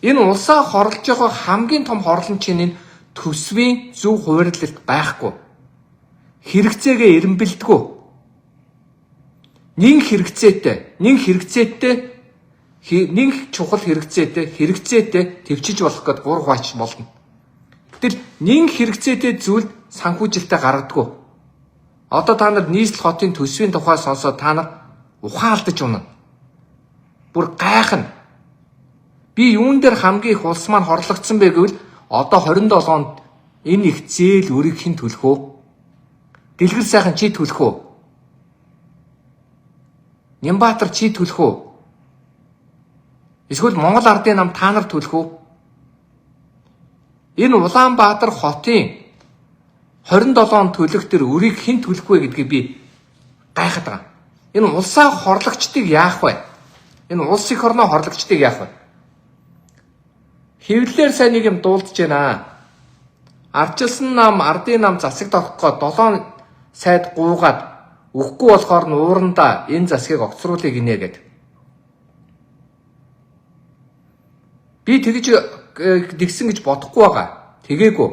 Энэ улсаа хорлож байгаа хамгийн том хорлончин нь төсвийн зөв хуваарлалт байхгүй. Хэрэгцээгээ эренбэлдэггүй. Нэг чухал хэрэгцээтэй төвчиж болох гээд 3 хувач болно. Гэтэл нэг хэрэгцээтэй зүйл санхүүжилтээ гаргадаггүй. Одоо та нар нийслэл хотын төсвийн тухай сонсоод та нар ухаан алдаж унана. Бүр гайхна. Би юун дээр хамгийн их улс маань хорлогдсон бэ гэвэл одоо 27 онд энэ их зээл өрийг хэн төлөх вэ? Дэлгэр сайхан чи төлөх үү? Нямбаатар чи төлөх үү? Эсвэл Монгол Ардын нам та нар төлөх үү? Энэ Улаанбаатар хотын 27 он төлөх төр өрийг хэн төлөх вэ гэдгийг би гайхаад байгаа. Энэ улсаа хорлогчдыг яах вэ? Энэ улс их орноо хорлогчдыг яах вэ? Хэвлэлээр сайн нэг юм дуулдж байна. Ардчилсан нам, ардын нам засаг тогтгоо 7 сайд гуугаад өгөхгүй болохоор нь уурандаа энэ засгийг огцруулъя гинэ гэд. Би тэгж дэгсэн гэж бодохгүй байгаа. Тэгээгүй.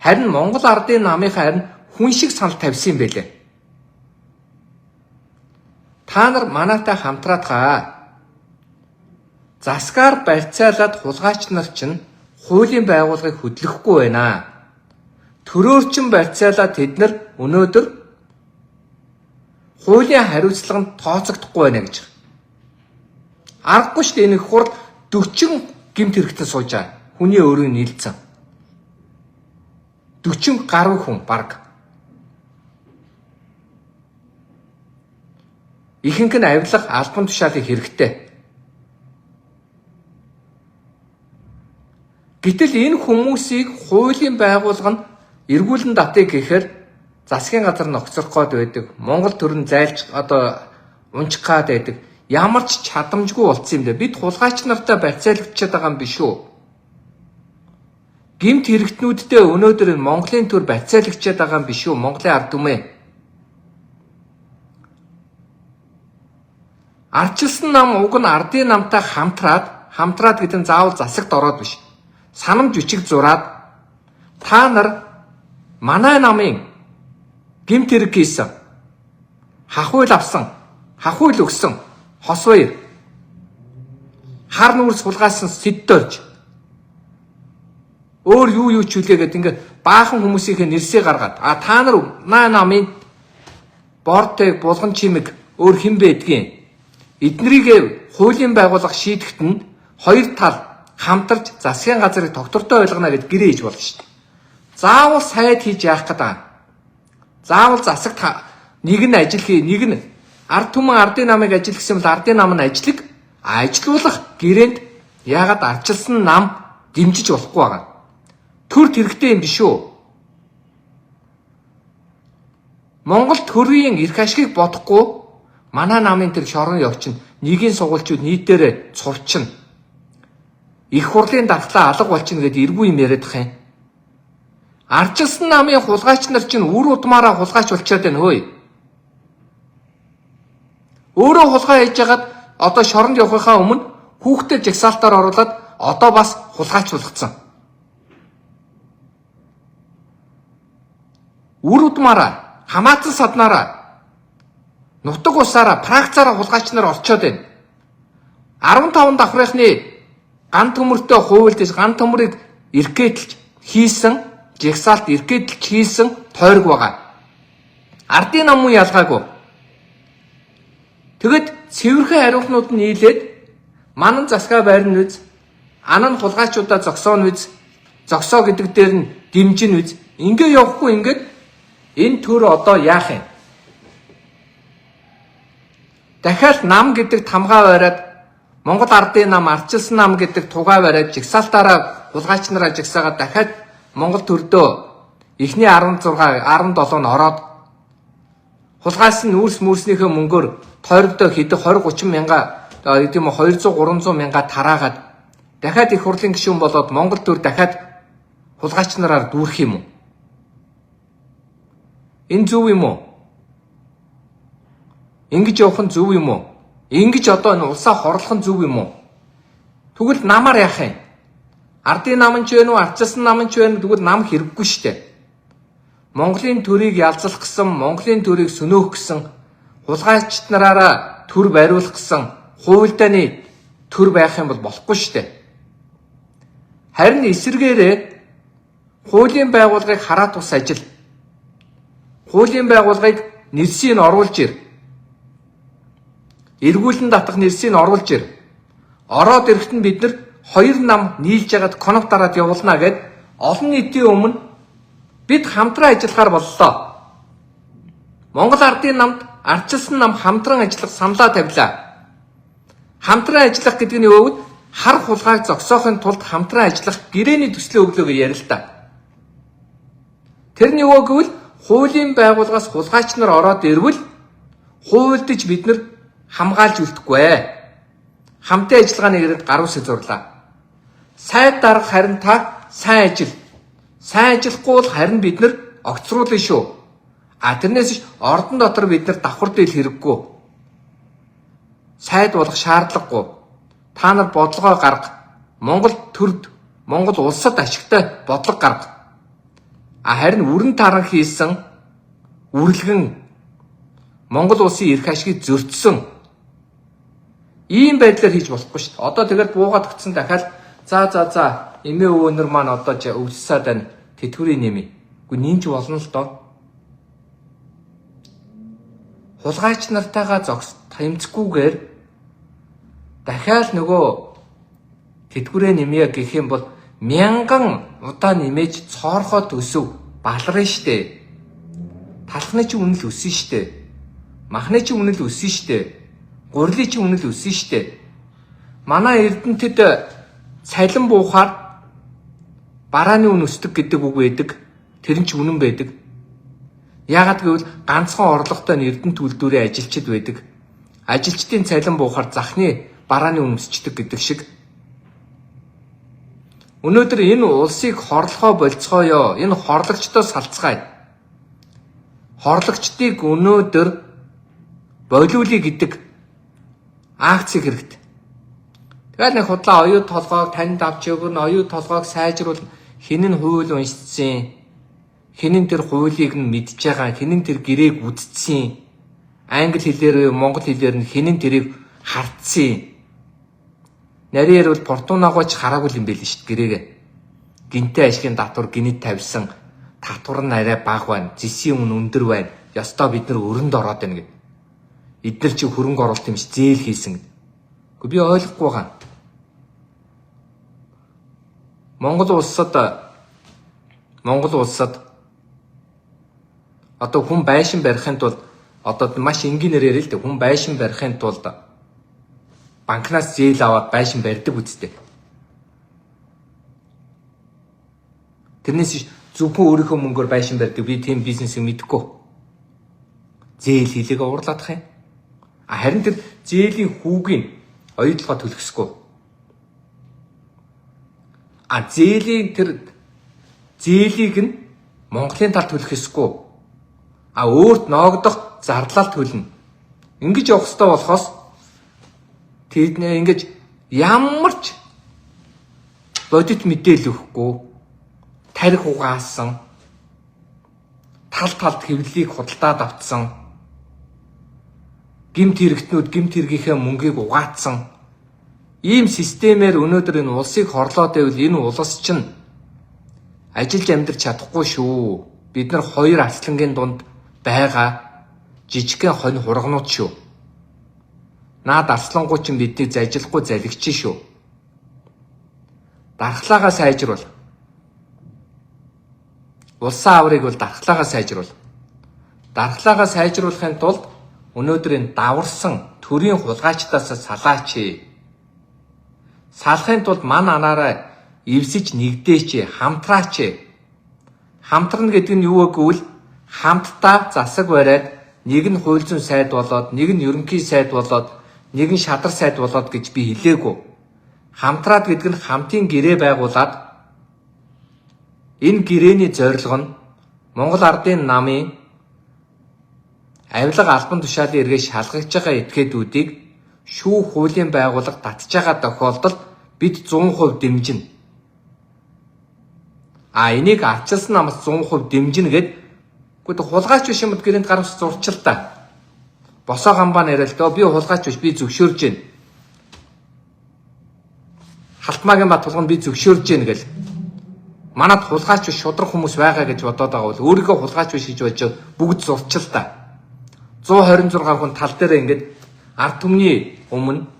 Харин Монгол Ардын намынхаа харин хүн шиг санал тавьсан юм байлээ. Та нар манайтай хамтраад гаа. Засгаар барьцаалаад хулгайч нар чинь хуулийн байгууллагыг хөдлөхгүй байна. Төрөөрчин барьцаалаад тэд нар өнөөдөр хуулийн хариуцлаганд тооцогдохгүй байна гэж. Аргагүй шүү дээ, энэ хурд 40 гэмт хэрэгтэн сууж байгаа. Хүний өөрийн нийлцэн. 40 гаруй хүн баг. Ихэнх нь авилга албан тушаалыг хэрэгтэй. Гэтэл энэ хүмүүсийг хуулийн байгууллага нь эргүүлэн татыг гэхээр засгийн газар нь огцрох гээд байдаг. Монгол төрн зайлж унчих гээд байдаг. Ямар ч чадамжгүй болцсон юм даа. Бид хулгайч нартай барьцаалагдчихад байгаа юм биш үү? Гэмт хэрэгтнүүдтэй өнөөдөр энэ Монголын төр барьцаалагчаад байгаа юм биш үү? Монголын ард түмээ. Ардчилсан нам уг нь ардын намтай хамтраад гэдэг нь заавал засагт ороод биш. Санамж бичиг зураад та нар манай намын гэмт хэрэг хийсэн, хахуйл авсан, хахуйл өгсөн, хос баяр, хар нүүрс хулгайсан сэддөрж өөр юу ч хүлээгээд ингээд баахан хүмүүсийн нэрсээ гаргаад та нар манай намын бордыг булган чимэг өөр хэн байдгийг эднэрийг хуулийн байгууллага шийдэхэд нь хоёр тал хамтарч засгийн газрыг тогтвортой ойлгоно гэж гэрээ хийж болно шүү дээ. Заавал сайд хийж яах гэдэг. Заавал засагт нэг нь ажил хий, нэг нь ард түмэн ардын намыг ажил гэсэн бол ардын нам нь ажилуулах гэрээнд яагаад ардчилсан нам дэмжиж болохгүй байгаа. Төр хэрэгтэй юм биш үү? Монгол төрийн эрх ашигыг бодохгүй манай намын тэр шорон явчин нийгмийн сургуульчид нийтээрээ цурчин их хурлын дархлаа алга болчихно гэдээ эргүй юм яриад байгаа юм. Ардчилсан намын хулгайч нар чинь үр удмаараа хулгайч болчиход байна хөөе. Өөрөө хулгай хийж ягаад одоо шоронд явахынхаа өмнө хүүхдэд жагсаалтаар оруулаад одоо бас хулгайч болгоцсон. Үр удмаараа, хамаатан саднаараа, нутаг усаараа, пракцаараа хулгайч нар орчоод байна. 15 давхрынхны ган төмөртэй хуйлдаж ган төмөрийг эргээдэлж хийсэн жагсаалт эргээдэлж хийсэн тойрог байгаа. Ардын нам уу ялгаагүй. Тэгэд цэвэрхэн хариухнууд нь нийлээд манан засгаа байрны үз, анан хулгайчуудаа зогсооно үз, зогсоо гэдэг дээр нь дэмжин үз. Ингээ явахгүй ингээд энэ төр одоо яах юм? Дахиад нам гэдэг тамгаа бариад Монгол ардын нам, ардчилсан нам гэдэг тугаа бариад жагсаалтаараа хулгайч нараа жагсаагаад дахиад Монгол төрдөө эхний 16, 17 нь ороод хулгайсан нүүрс мөрснийхөө мөнгөөр тойрогдоо хэдэн 20-30 мянга гэдэг юм 200-300 мянга тараагаад дахиад их хурлын гишүүн болоод Монгол төр дахиад хулгайч нараар дүүрэх юм уу? Энэ зөв юм уу? Ингэж явах нь зөв юм уу? Ингэж одоо энэ улсаа хорлох нь зөв юм уу? Тэгвэл намаар яах юм? Ардын нам ч вэ нү, ардчилсан нам ч вэ нү тэгвэл нам хэрэггүй штэ. Монголын төрийг ялзлах гэсэн, Монголын төрийг сөнөөх гэсэн, хулгайчид нараараа төр бариулах гэсэн хуульдааны төр байх юм бол болохгүй штэ. Харин эсвэргээрээ хуулийн байгууллагыг хараа тус ажил. Хуулийн байгууллагыг нэрсийг оруулж ир. Эргүүлэн татах нэрсийг оруулж ир. Ороод ирэхэд нь бид нар хоёр нам нийлж ягаад конов дараад явуулна гэд олон нийтийн өмнө бид хамтран ажиллахаар боллоо. Монгол ардын намд ардчилсан нам хамтран ажиллах саналаа тавилаа. Хамтран ажиллах гэдэг нь юу вэ? Хар хулгайг зогсоохын тулд хамтран ажиллах гэрээний төслийн өглөөгөө ярил л та. Тэр нь юу гэвэл хуулийн байгууллагаас хулгайч нар ороод ирвэл хуульдж бид нар хамгаалж үлдэхгүй. Хамтын ажиллагааны гэрээнд гаруй сэзурлаа. Сайд дарга харин та сайн ажил. Сайн ажиллахгүй бол харин бид нар огцруулна шүү. Тэрнээс ш ордон дотор бид нар давхар дээл хэрэггүй. Сайд болох шаардлагагүй. Та нар бодлогоо гарга. Монгол төрд, Монгол улсад ашигтай бодлого гарга. Харин үрэн таран хийсэн үрлэгэн Монгол улсын эрх ашигыг зөрчсөн ийм байдлаар хийж болохгүй шүү дээ. Одоо тэгээд буугаад өгсөн дахиад за эмээ өвөнөр маань одоо өвлсаад байна. Тэтгэврийн нэмий. Үгүй нинж болно л доо. Хулгайч нартайгаа тэмцэхгүйгээр дахиад нөгөө тэтгэврээ нэмье гэх юм бол мянган удаа нэмэж цоорхоо төсөв баларна штэ. Талхны чи үнэл өсөн штэ. Махны чи үнэл өсөн штэ. Гурилын чи үнэл өсөн штэ. Манай Эрдэнэтэд цалин буухаар барааны үн өсдөг гэдэг үг байдаг. Тэр нь ч үнэн байдаг. Яагаад гэвэл ганцхан орлоготой Эрдэнэт үйлдвэрийн ажилчид байдаг. Ажилчдын цалин буухаар захны барааны үн өсчдөг гэдэг шиг. Өнөөдөр энэ улсыг хорлохоо болцгоё. Энэ хорлогчдоо салцгаая. Хорлогчдыг өнөөдөр болиулъя гэдэг акцийг хэрэгтэй. Тэгээд нэг худлаа оюут толгойг танд авч өгнө, оюут толгойг сайжруулна. Хинэн хууль уншсан, хинэн тэр хуулийг нь мэдж байгаа, хинэн тэр гэрээг үздсэн. Англи хэлээр, монгол хэлээр нь хинэн тэрийг хартсан. Нарийн бол Портунагооч хараагүй юм байл шүү дээ гэрээгээ. Гинтэй ашигын татвар гинэд тавьсан. Татвар нь арай бага байна. Зэсийн үн өндөр байна. Ёстой бид нар өрөнд ороод байна гэд. Эдгээр чи хөрөнгө оруулалт юм ш зээл хийсэн. Гэхдээ би ойлгохгүй байгаа. Монгол улсад одоо хүн байшин барихын тулд одоо маш энгийнээр ярил л дээ. Хүн байшин барихын тулд банкнаас зээл аваад байшин барьдаг үстэй. Тэрнээс зөвхөн өөрийнхөө мөнгөөр байшин барьдаг. Би тийм бизнесийг мэдэхгүй. Зээл хийлэгээ уурлаадах юм. Харин тэр зээлийн хүүгийн оюутлогоо төлөхсгүй. Зээлийг нь Монголын тал төлөх ёсгүй. Өөрт ноогдох зарлал төлнө. Ингэж явах ёстой болохоос тэд ингэж ямар ч бодит мэдээлэл өгөхгүй, тарих угаасан, талд хэвлэлийг худалдаад авцсан, гэмт хэрэгийнхээ мөнгийг угаацсан ийм системээр өнөөдөр энэ улсыг хорлоод байвал энэ улс чинь ажиллаж амьдрч чадахгүй шүү. Бид нар хоёр арслангийн дунд байгаа жижигхэн хонь хурганууд шүү. Наад арслангуу чинь биднийг зажилахгүй залгич шүү. Дархлаагаа сайжруул. Улсын аврыг бол дархлаагаа сайжруул. Дархлаагаа сайжруулахын тулд өнөөдөр энэ даварсан төрийн хулгайчдаас салаач. Салахын тулд ман анаараа эвсэж нэгдээч, хамтраач. Хамтрна гэдэг нь юу вэ гэвэл хамтдаа засаг бариад нэг нь хууль зүйн сайд болоод, нэг нь ерөнхий сайд болоод, нэг нь шадар сайд болоод гэж би хэлээгүй. Хамтраад гэдэг нь хамтын гэрээ байгуулад энэ гэрээний зорилго нь Монгол ардын намын авилга албан тушаалын эргээ шалгаж байгаа этгээдүүдийг шүүх хуулийн байгууллага татж байгаа тохиолдолд бид 100% дэмжинэ. Энийг ардчилсан намаас 100% дэмжинэ гэд гэхдээ хулгайч биш юмд гэрээнд гаргаж зурчил та. Босоо гамбаа нэрэл дөө би хулгайч биш би зөвшөөрж гин. Халтмаагийн бат тулганд би зөвшөөрж гин гэл. Манад хулгайч биш шудраг хүмүүс байгаа гэж бодоод байгаа бол өөрийгөө хулгайч биш гэж бодож бүгд зурчил та. 126 хүн тал дээр ингээд ард түмний өмнө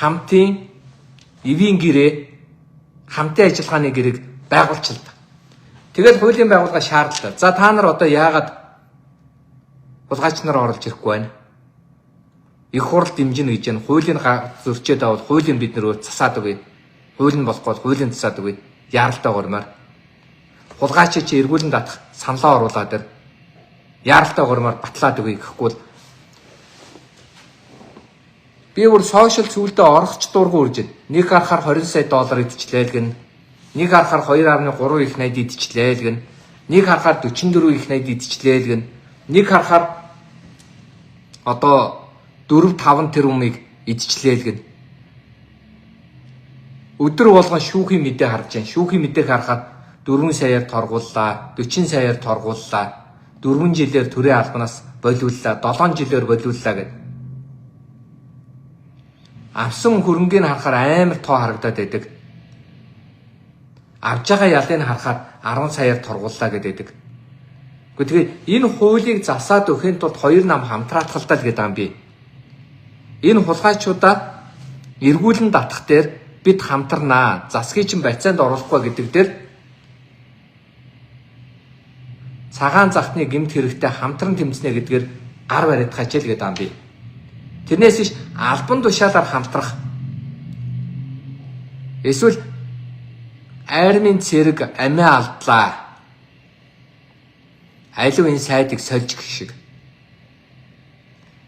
хамтын эвийн гэрээ хамтын ажиллагааны гэрээг байгуулчихлаа. Тэгээд хуулийн байгууллага шаардлагатай. За та нар одоо яагаад хулгайч нар оролж ирэхгүй байна? Их хурл дэмжинэ гэж байна. Хуулийн зөрчөөд авал хуулийн бид нөр засаад өгье. Хууль нь болохгүй хуулийн засаад өгье. Яаралтай гормоор. Хулгайч чи эргүүлэн татах саналаа оруулаад ир. Яаралтай гормоор батлаад өгье гэхгүй. Би бүр сошиал зүйлдээ орохч дургу үрж байна. Нэг гарахаар $20 сая идчихлээ л гэн. Нэг харахаар 2.3 их найд идчихлээ л гэн. Нэг харахаар 44 их найд идчихлээ л гэн. Нэг харахаар одоо 4-5 тэрбумыг идчихлээ л гэн. Өдөр болгон шүүхийн мэдээ харж байна. Шүүхийн мэдээг харахад 4 саяар торгууллаа, 40 саяар торгууллаа, 4 жилээр төрийн албанаас болиуллаа, 7 жилээр болиуллаа гэд. Авсан хөрөнгийг харахаар амар тоо харагдаад байдаг. Авж байгаа ялыг харахаар 10 саяар торгууллаа гэдэг. Гэхдээ энэ хуулийг засаад өгөхийн тулд хоёр нам хамтраатгалтай л гэдэг юм би. Энэ хулгайчуудаа эргүүлэн татах дээр бид хамтарнаа. Засгийн чин барьцаанд оруулахгүй гэдэг дээр цагаан захтны гэмт хэрэгтэй хамтран тэмцэнэ гэдгээр гар бариад хачаал гэдэг юм би. Тэрнээс иш албан тушаалаар хамтрах. Эсвэл айрмын цэрэг амиа алдлаа. Аливаа энэ сайдыг сольж гэх шиг.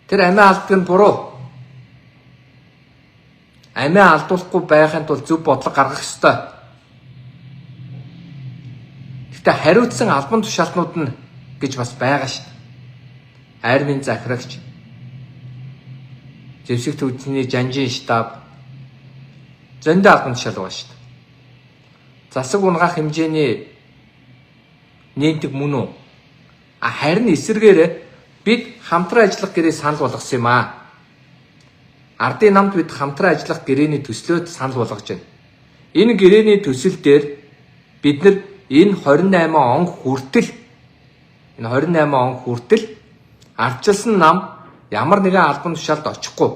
Тэр амиа алддаг нь буруу. Амиа алдуулахгүй байхын тулд зөв бодлого гаргах ёстой. Гэхдээ хариуцсан албан тушаалтнууд нь гэж бас байгаа шүү дээ. Айрмын захирагч, зэвсэг төвчний жанжин штаб зөндөө албан тушаал байгаа шүү дээ. Засаг унгах хэмжээний нээдэг мөн үү? Харин эсэргээр бид хамтран ажиллах гэрээ санал болгосон юм аа. Ардын намд бид хамтран ажиллах гэрээний төслөөд санал болгож байна. Энэ гэрээний төсөл дээр бид нар энэ 28 он хүртэл ардчилсан нам ямар нэгэн албан тушаалд очихгүй.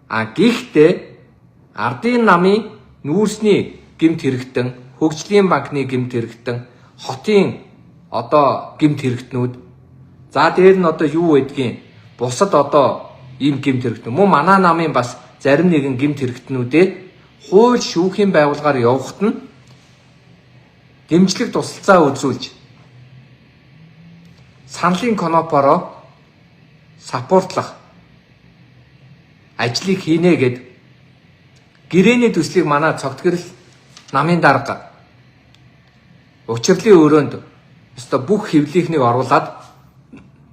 Гэхдээ ардын намын нүүрсний гэмт хэрэгтэн, хөгжлийн банкны гэмт хэрэгтэн, хотын одоо гэмт хэрэгтнүүд. За дээр нь одоо юу байдгийг бусад одоо ийм гэмт хэрэгтэн. Мөн манай намын бас зарим нэгэн гэмт хэрэгтнүүдээ хууль шүүхийн байгууллагаар явахт нь дэмжлэг тусалцаа үзүүлж саналын конопоро саппортлах ажлыг хийнэ гэд гэрээний төслийг манай цогтгөрөл намын дарга учирлын өрөөнд өстой бүх хэвлийнхнийг оруулаад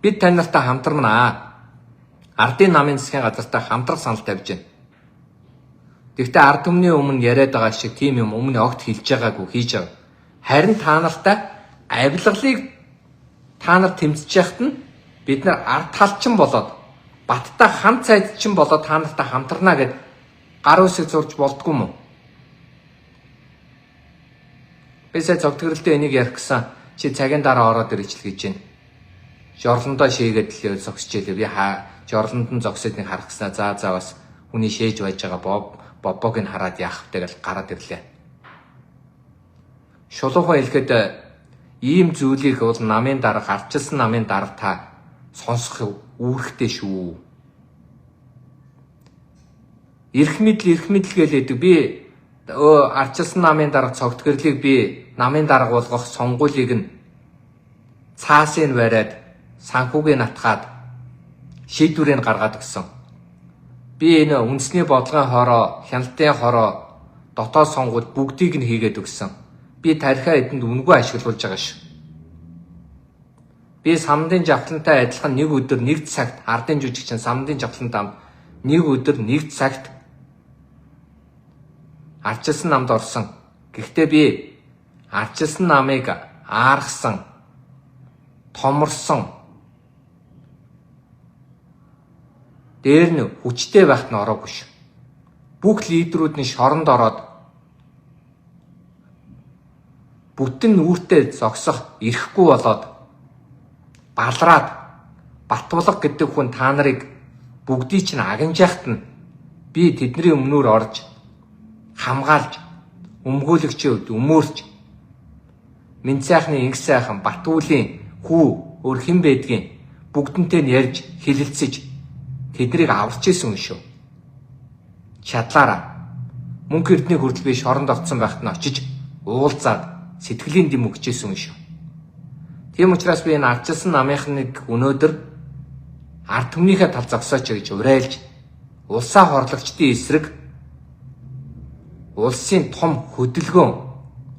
бид тань нартай хамтарнаа. Ардын намын засгийн газартай хамтрах санал тавьж байна. Гэхдээ ард түмний өмнө яриад байгаа шиг тийм юм өмнө огт хэлж байгаагүй хийж байгаа. Харин та нартай авилгалыг та нар тэмцэж яхад нь бид нар ард талчин болоод баттай хамт цайдчин болоод та нартай хамтарнаа гэд гар үсэг зурж болдгүй мө? Би сая цогтгөрөлтөө энийг ярих гэсэн чи цагийн дараа ороод ирж л гэж байна. Жорлондоо шийгээд л зогсож ийлээ. Би жорлонд нь зогсоод нэг харах гэснаа за бас хүний шээж байж байгаа боббог нь хараад яах вэ гэж гараад ирлээ. Шулуухан хэлэхэд ийм зүйлийг бол намын дарга, ардчилсан намын дарга та сонсох үүрэгтэй шүү. Ирэх мэдл гэлээдэг. Би ардчилсан намын дарга цогтгөрлийг би намын дарга болгох сонгуулийг нь цаасыг бариад санхүүгийн натгаад шийдвэрийг гаргаад өгсөн. Би энэ үндэсний бодлогын хороо, хяналтын хороо, дотоод сонгуульд бүгдийг нь хийгээд өгсөн. Би тарихаа эдэнд үнгүй ашиглуулж байгаа шүү. Би самдын жавхлантай адилхан нэг өдөр нэг цагт ардын жүжигчин самдын жавхлан дамд нэг өдөр нэг цагт ардчилсан намд орсон. Гэхдээ би ардчилсан намыг ааргасан, томорсон, дээр нь хүчтэй байхад нь ороогүй шүү. Бүх лидерүүд нь шоронд ороод бүтэн үүртэй зогсох ирэхгүй болоод балраад Батбулга гэдэг хүн та нарыг бүгдийг чинь агнжаахт нь би тэдний өмнөр орж хамгаалж өмгөөлөгчөд өмөөрч минь сайхны инг сайхан Батүлийн хүү өөр хэн байдгийг бүгдэнтэй нь ярьж хэлэлцэж тэднийг аварч исэн юм шүү. Чадлаараа мөнгө эрдний хүртэл би шоронд орцсон байхад нь очиж уулзаад сэтгэлийн дэм өгчээсэн юм шүү. Тийм учраас би энэ ардчилсан намынхныг өнөөдөр ард түмнийхээ тал зогсооч гэж урайлж улсаа хорлогчдын эсрэг улсын том хөдөлгөөн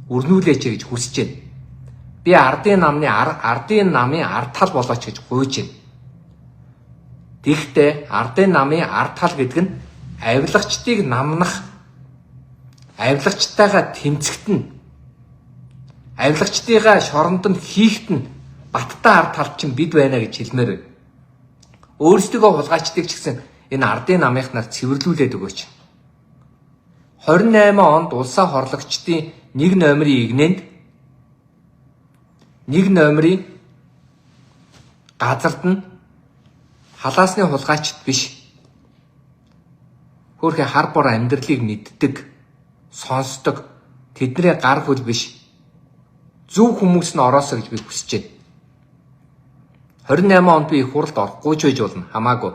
өрнүүлээч гэж хүсэж байна. Би ардын намын ард тал болооч гэж гуйж байна. Тэгэхдээ ардын намын ард тал гэдэг нь авилагчдыг намнах, авилагчтайгаа тэмцэхт нь, авилагчдыгаа шоронд нь хийхт нь баттай ард тал чинь бид байна гэж хэлмээр байна. Өөрсдөө хулгайчдыг ч гэсэн энэ ардын намынхнаар цэвэрлүүлээд өгөөч. 28 онд улсаа хорлогчдын 1 номерын игнэнд 1 номерын газарт нь халаасны хулгайчд биш. Хөөрхөн хар бор амьдралыг мэддэг, сонсдог тэдний гар хөл биш. Зөв хүмүүс нь ороосоо гэж би хүсэж байна. 28 онд би их хуралд орохгүй ч байж болно. Хамаагүй.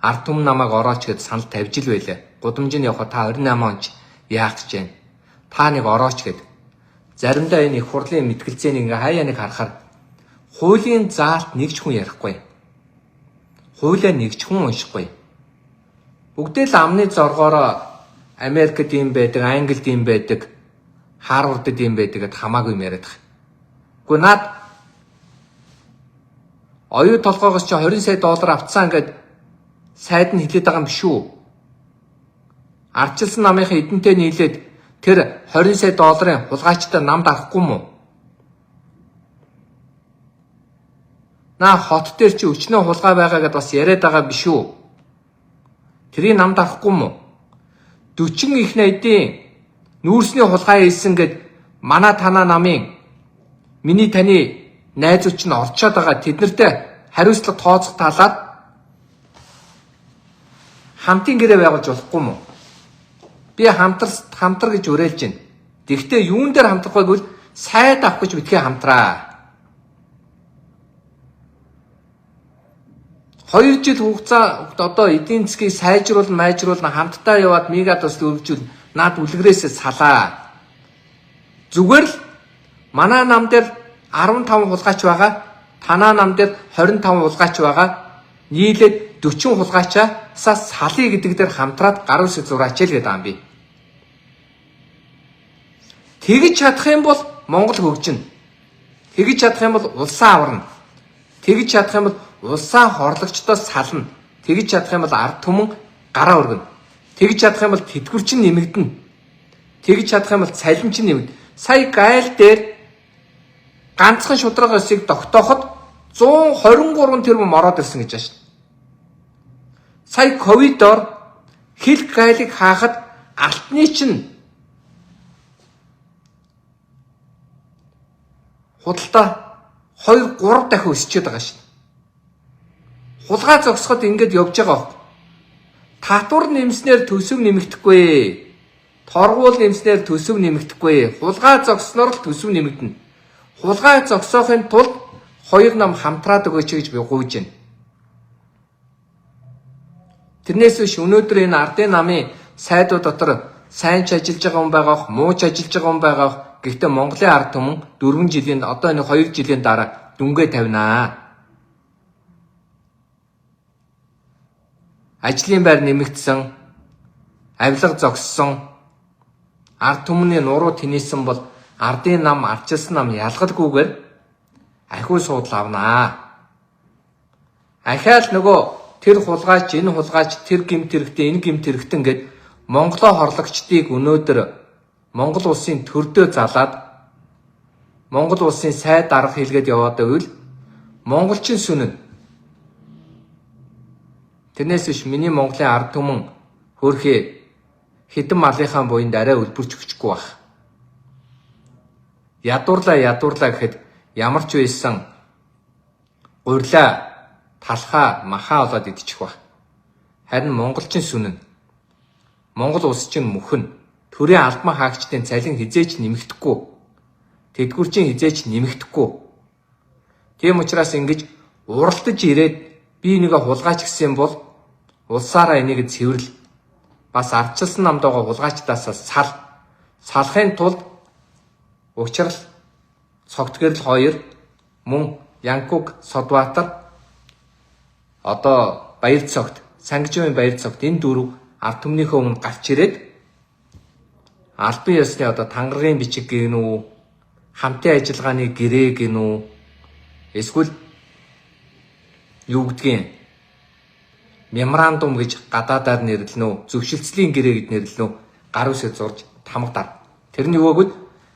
Ард түмэн намайг орооч гэд санал тавьж ил байлаа. Гудамжинд явхад та 28 онд яах гэж байна? Та нэг орооч гэд. Заримдаа энэ их хурлын мэтгэлцээний хаяа нэг харахаар хуулийн заалт нэг ч хүн ярихгүй. Хуулиа нэг ч хүн уншихгүй. Бүгдээ л амны зоргоороо Америкт юм байдаг, Англид юм байдаг, Харвардд юм байдаг гэд хамаагүй юм яриад байгаа. Гэхдээ наад оюу толгоогоос чи $20 сая авцсан гэд сайд нь хэлээд байгаа юм биш үү? Ардчилсан намынхаа эдэнтэй нийлээд тэр $20 сая хулгайчтай намд авахгүй мó? Наа хот дээр чи өчнөө хулгай байгаа гэдээ бас яриад байгаа биш үү? Тэрийг намд авахгүй мó? 40 их найдын нүүрсний хулгай хийсэн гэд манай танаа намын миний таны найзууд чинь орчоод байгаа тэднэртэй хариуцлага тооцох талаад хамтын гэрээ байгуулж болохгүй мó? Би хамтар гэж уриалж байна. Тэгвэл юун дээр хамтрах вэ гэвэл сайд авах гэж битгий хамтраа. 2 жил хугацаа одоо эдийн засгийг сайжруулна хамтдаа яваад мегатос өргөжүүл наад үлгэрээсээ салаа. Зүгээр л манай нам дээр 15 хулгайч байгаа. Танаа нам дээр 25 хулгайч байгаа. Нийлээд 40 хулгайчаасаа салъя гэдэг дээр хамтраад гар үсэг зураач л гэдэг юм би. Тэгж чадах юм бол Монгол хөгжинэ. Тэгж чадах юм бол улсаа аварна. Тэгж чадах юм бол улсаа хорлогчдоос сална. Тэгж чадах юм бол ард түмэн гараа өргөнө. Тэгж чадах юм бол тэтгэврчин нэмэгдэнэ. Тэгж чадах юм бол цалинчин нэмэгдэнэ. Сая гайл дээр ганцхан шудраг өсийг тогтооход 123 тэрбум ороод ирсэн гэж байна шүү. Сая ковидоор хил гайлыг хаахад алтны чинь худалдаа 2-3 дахин өсчихэд байгаа шүү. Хулгай зогсоход ингэж явж байгаа хөө. Татвар нэмснээр төсөв нэмэгдэхгүй. Торгуул нэмснээр төсөв нэмэгдэхгүй. Хулгай зогсноор л төсөв нэмэгдэнэ. Хулгай зогсоохын тулд хоёр нам хамтраад өгөөч гэж би гуйж байна. Тэрнээс биш өнөөдөр энэ ардын намын сайдууд дотор сайн ч ажиллаж байгаа хүн байгаа, муу ч ажиллаж байгаа хүн байгаа. Гэхдээ Монголын ард түмэн 4 жилийн одоо энэ 2 жилийн дараа дүнгээ тавинаа. Ажлын байр нэмэгдсэн, авилга зогссон, ард түмний нуруу тэнийсэн бол ардын нам, ардчилсан нам ялгалгүйгээр ахиу суудал авнаа. Ахаал нөгөө тэр хулгайч, энэ хулгайч, тэр гимт хэрэгтэй, энэ гимт хэрэгтэй гэд Монголоо хорлогчдыг өнөөдөр Монгол улсын төрдөө залаад Монгол улсын сайд дарга хийлгээд яваад байвал монголчин сүнэн. Тэрнээс биш миний Монголын ард түмэн хөөрхий хитэн малынхаа буйнд арай үлбэрч өчөхгүй байх. Ядуурлаа гэхэд ямар ч байсан гурилаа талхаа махаа олоод идчих байх. Харин монголчин сүнэн. Монгол улс чинь мөхөн төрийн албан хаагчдын цалин хизээч нэмэгдэхгүй. Тэдгүрчийн хизээч нэмэгдэхгүй. Тийм учраас ингэж уралдаж ирээд би нэгэ хулгайч гэсэн бол улсаараа энийг цэвэрл бас ардчилсан намдаагаа хулгайчдаас салахын тулд учрал цогтгэрл 2 мөн Янкуг Содбаатар одоо баяр цогт Сангижийн баяр цогт энэ дөрөв ард түмнийхээ өмнө гарч ирээд албан ёсны одоо тангаргийн бичиг гинүү хамтын ажиллагааны гэрээ гинүү эсвэл юу гэдгийг меморандум гэж гадаадаар нэрлэнэ үү зөвшөлтслийн гэрээ гэд нэрлэнэ үү гар үсээ зурж тамгадаар тэрний өгөөд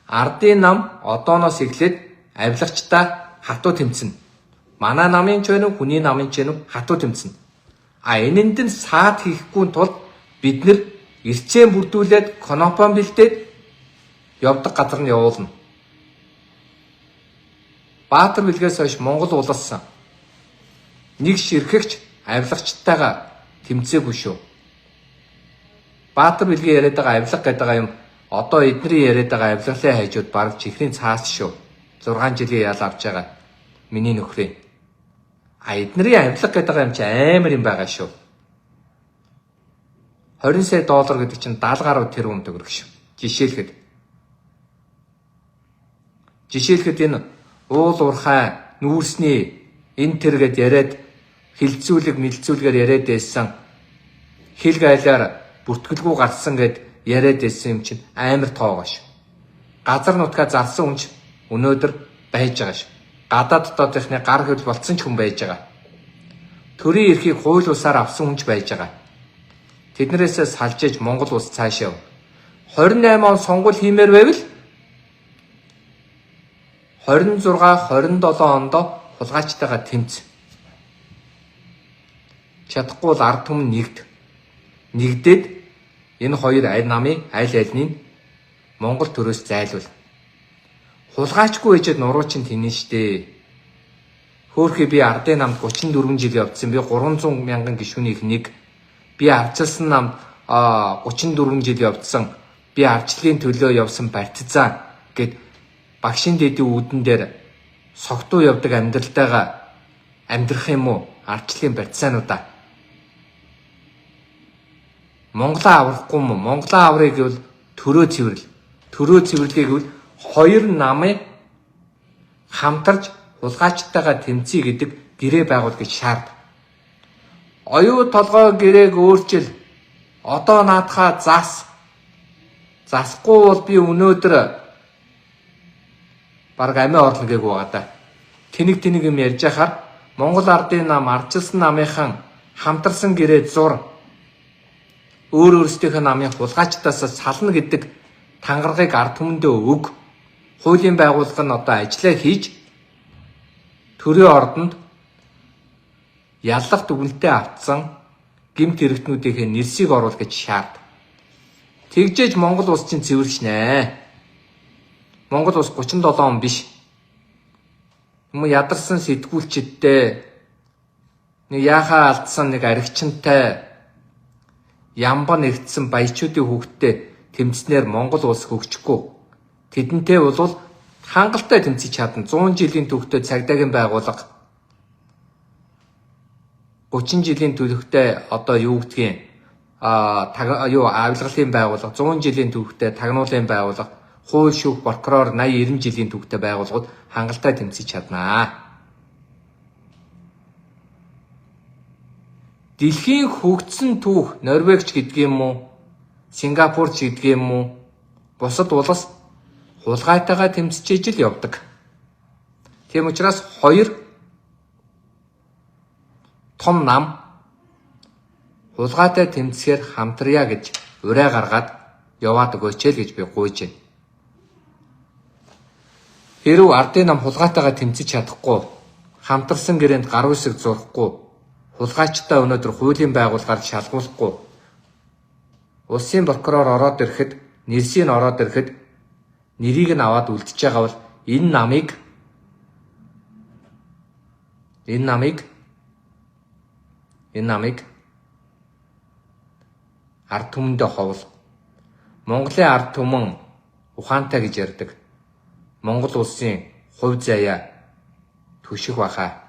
ардын нам одооноос эхлээд авилагчдаа хатуу тэмцэнэ. Манай намын ч байна уу хүний намын ч байна уу хатуу тэмцэнэ. Энэнд нь саад хийхгүй тулд бид нэр эрчээ бүрдүүлээд конопон бэлдээд явдаг газар нь явуулна. Баатар бэлгээс хойш Монгол улс нэг ширхэгч авилагчтайгаа тэмцээгүй шүү. Баатар бэлгийн яриад байгаа авилга гэдэг юм одоо эдний яриад байгаа авилгалын хажууд бараг чихрийн цаас шүү. 6 жилийн ял авч байгаа миний нөхрийн. Эдний авилга гэдэг юм чи амар юм байгаа шүү. 20 сая доллар гэдэг чинь 70 гаруй тэрбум төгрөг шүү. Жишээлхэд энэ уул уурхай нүүрсний энэ тэргээд яриад хилцүүлэг мэлцүүлгээр яриад байсан хил гайлаар бүртгэлгүй гарсан гэд яриад байсан юм чинь амар тоогоо шүү. Газар нутгаа зарсан хүн ч өнөөдөр байж байгаа шүү. Гадаад дотоодынхны гар хөл болцсон ч хүн байж байгаа. Төрийн эрхийг хууль усаар авсан хүн ч байж байгаа. Тэднэрээс салжиж Монгол улс цаашаа 28 он сонгуул хиймээр байвал 26 27 онд хулгайчтайгаа тэмц. Чадахгүй бол ард түмэн нэгдээд энэ хоёр намын аль альнийг Монгол төрөөс зайлуул. Хулгайчгүй ээжэд нуруучин тэнэн штэ. Хөөхий би ардын намд 34 жил явцсан. Би 300 мянган гишүүнийх нэг. Би арчилсан намд 34 жил явцсан. Би арчлалын төлөө явсан партизан гэд багшийн дэдийн үүдэн дээр согтуу явдаг амьдралтайгаа амьдрах юм уу? Арчлалын партизануудаа. Монголоо аврахгүй юм. Монголоо аврыг гэвэл төрөө цэвэрлэл. Төрөө цэвэрлэгээ гэвэл хоёр намыг хамтарч хулгайчтайгаа тэмцэе гэдэг гэрээ байгуулгыг шаард. Оюу толгой гэрээг өөрчил. Одоо наадхаа засахгүй бол би өнөөдөр бараг амиа орлоо гээг байгаа да. Тэнэг юм ярьж яхаар Монгол ардын нам ардчилсан намынхан хамтарсан гэрээ зур өөрөөсдийнхөө намын хулгайчдаас сална гэдэг тангарагыг ард түмэндээ өг. Хуулийн байгууллага нь одоо ажиллаа хийж төрийн ордонд яллах дүгнэлтээ автсан гэмт хэрэгтнүүдийнхээ нэрсийг оруул гэж шаард. Тэгжээж Монгол улс чинь цэвэрлэж нэ. Монгол улс 37 он биш. Юм ядарсан сэтгүүлчдтэй нэг яхаа алдсан нэг аригчинтай ямба нэгдсэн баячуудын хүүхдтэй тэмцснээр Монгол улс хөгжихгүй. Тэдэнтэй бол хангалттай тэмцэж чадна. 100 жилийн түүхтэй цагдаагийн байгууллага 30 жилийн төлөвтэй одоо юу гэдгийг авилгалын байгууллага 100 жилийн түүхтэй тагнуулын байгууллага хууль шүүх прокурор 80 90 жилийн түүхтэй байгууллагууд хангалттай тэмцэж чаднаа. Дэлхийн хөгжсөн түүх Норвегич гэдэг юм уу? Сингапурч гэдэг юм уу? Бусад улс хулгайтайгаа тэмцэж ижил явдаг. Тийм учраас хоёр том нам хулгайтай тэмцэхээр хамтрая гэж ураа гаргаад яваад өгөөч л гэж би гуйж байна. Хэрв ардын нам хулгаатайгаа тэмцэж чадахгүй, хамтарсан гэрээнд гар үсэг зурхгүй, хулгайчтай өнөөдөр хуулийн байгууллагаар шалгуулахгүй, улсын прокурор ороод ирэхэд, нэрсийг ороод ирэхэд нэрийг нь аваад үлдчихэж байгаа бол энэ намыг ард түмэндээ ховл. Монголын ард түмэн ухаантай гэж ярьдаг. Монгол улсын хувь заяа түших баха.